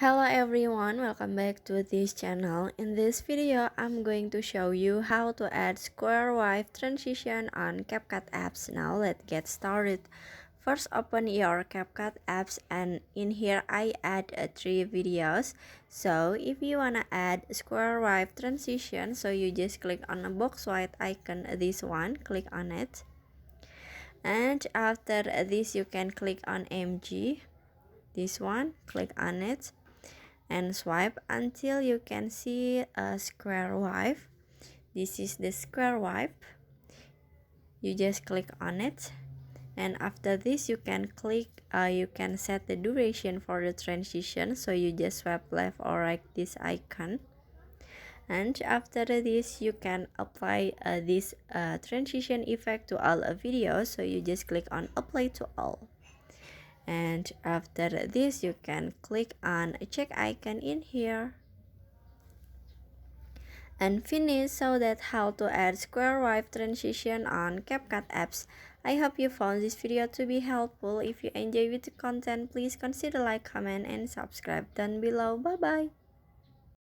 Hello everyone, welcome back to this channel. In this video, I'm going to show you how to add square wave transition on CapCut apps. Now let's get started. First, open your CapCut apps, and in here I add 3 videos. So if you wanna add square wave transition, so you just click on the box white icon, this one, click on it. And after this you can click on MG, this one, click on it and swipe until you can see a square wave. This is the square wave. You just click on it, and after this you can set the duration for the transition, so you just swipe left or right this icon, and after this you can apply this transition effect to all videos, so you just click on apply to all. And after this you can click on a check icon in here and finish. So that's how to add square wave transition on CapCut apps. I hope you found this video to be helpful. If you enjoy with the content, please consider like, comment, and subscribe down below. Bye bye.